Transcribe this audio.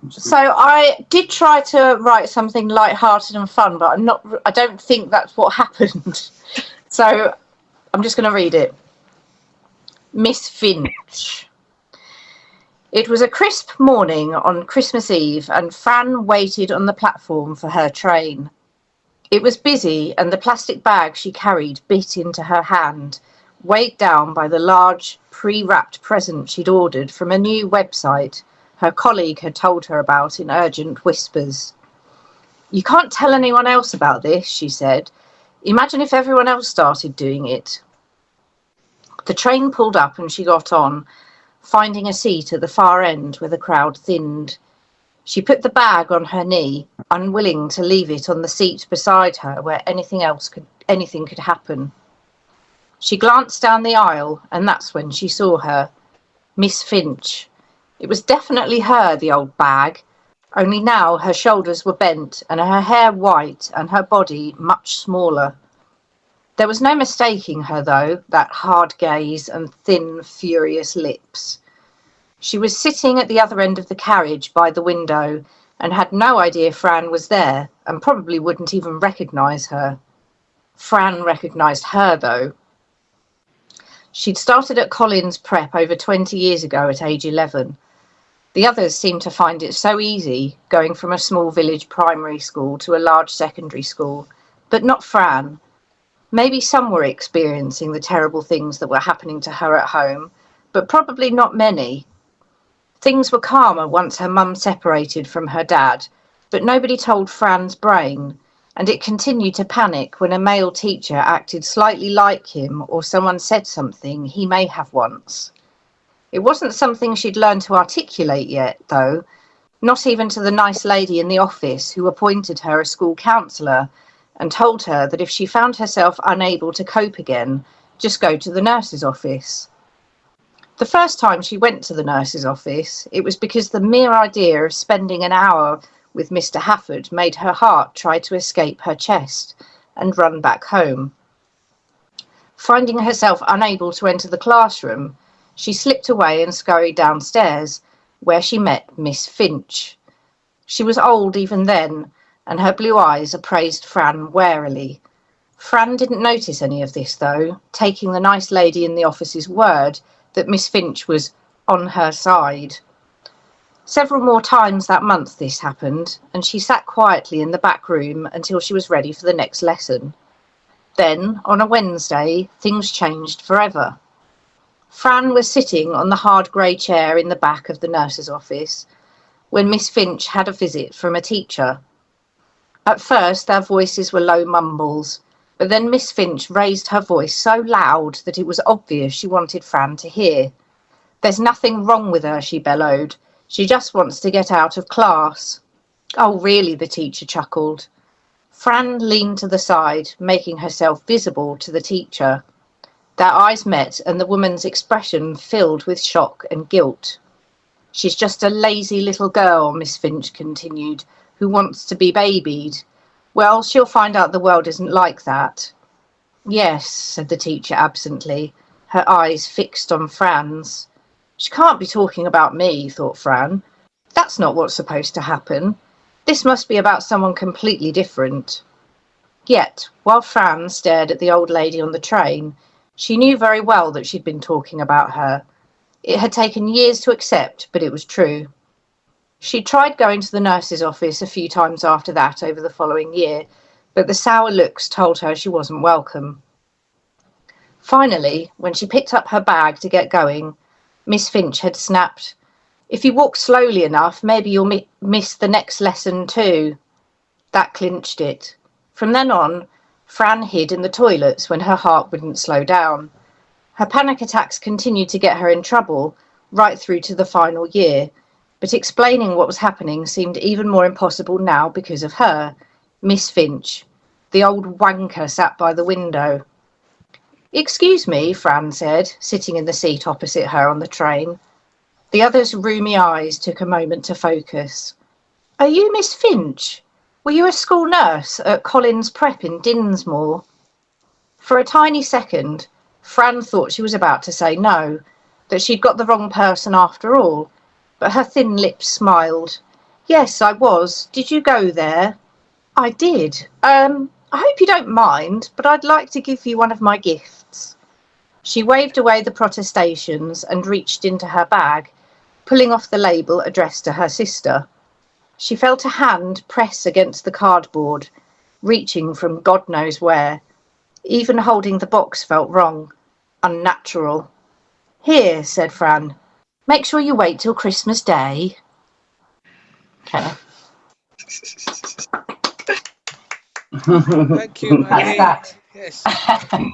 So I did try to write something light-hearted and fun, but I don't think that's what happened. So I'm just going to read it. Miss Finch. It was a crisp morning on Christmas Eve, and Fran waited on the platform for her train. It was busy, and the plastic bag she carried bit into her hand, weighed down by the large, pre-wrapped present she'd ordered from a new website her colleague had told her about in urgent whispers. "You can't tell anyone else about this," she said. "Imagine if everyone else started doing it." The train pulled up and she got on, finding a seat at the far end where the crowd thinned. She put the bag on her knee, unwilling to leave it on the seat beside her where anything could happen. She glanced down the aisle, and that's when she saw her. Miss Finch. It was definitely her, the old bag, only now her shoulders were bent and her hair white and her body much smaller. There was no mistaking her, though, that hard gaze and thin, furious lips. She was sitting at the other end of the carriage by the window and had no idea Fran was there and probably wouldn't even recognise her. Fran recognised her, though. She'd started at Collins Prep over 20 years ago at age 11. The others seemed to find it so easy, going from a small village primary school to a large secondary school, but not Fran. Maybe some were experiencing the terrible things that were happening to her at home, but probably not many. Things were calmer once her mum separated from her dad, but nobody told Fran's brain, and it continued to panic when a male teacher acted slightly like him or someone said something he may have once. It wasn't something she'd learned to articulate yet, though, not even to the nice lady in the office who appointed her a school counsellor and told her that if she found herself unable to cope again, just go to the nurse's office. The first time she went to the nurse's office, it was because the mere idea of spending an hour with Mr. Hafford made her heart try to escape her chest and run back home. Finding herself unable to enter the classroom, she slipped away and scurried downstairs, where she met Miss Finch. She was old even then, and her blue eyes appraised Fran warily. Fran didn't notice any of this, though, taking the nice lady in the office's word that Miss Finch was on her side. Several more times that month this happened, and she sat quietly in the back room until she was ready for the next lesson. Then, on a Wednesday, things changed forever. Fran was sitting on the hard grey chair in the back of the nurse's office when Miss Finch had a visit from a teacher. At first, their voices were low mumbles, but then Miss Finch raised her voice so loud that it was obvious she wanted Fran to hear. "There's nothing wrong with her," she bellowed. "She just wants to get out of class." "Oh, really?" the teacher chuckled. Fran leaned to the side, making herself visible to the teacher. Their eyes met, and the woman's expression filled with shock and guilt. "She's just a lazy little girl," Miss Finch continued, "who wants to be babied. Well, she'll find out the world isn't like that." "Yes," said the teacher absently, her eyes fixed on Fran's. "She can't be talking about me," thought Fran. "That's not what's supposed to happen. This must be about someone completely different." Yet, while Fran stared at the old lady on the train, she knew very well that she'd been talking about her. It had taken years to accept, but it was true. She tried going to the nurse's office a few times after that over the following year, but the sour looks told her she wasn't welcome. Finally, when she picked up her bag to get going, Miss Finch had snapped, "If you walk slowly enough, maybe you'll miss the next lesson too." That clinched it. From then on, Fran hid in the toilets when her heart wouldn't slow down. Her panic attacks continued to get her in trouble right through to the final year, but explaining what was happening seemed even more impossible now because of her, Miss Finch. The old wanker sat by the window. "Excuse me," Fran said, sitting in the seat opposite her on the train. The other's rheumy eyes took a moment to focus. "Are you Miss Finch? Were you a school nurse at Collins Prep in Dinsmore?" For a tiny second, Fran thought she was about to say no, that she'd got the wrong person after all, but her thin lips smiled. Yes, I was. Did you go there? I did. I hope you don't mind, but I'd like to give you one of my gifts. She waved away the protestations and reached into her bag, pulling off the label addressed to her sister. She felt a hand press against the cardboard, reaching from God knows where. Even holding the box felt wrong, unnatural. Here, said Fran. Make sure you wait till Christmas Day. Okay. Thank you, Maggie. That's that. Yes.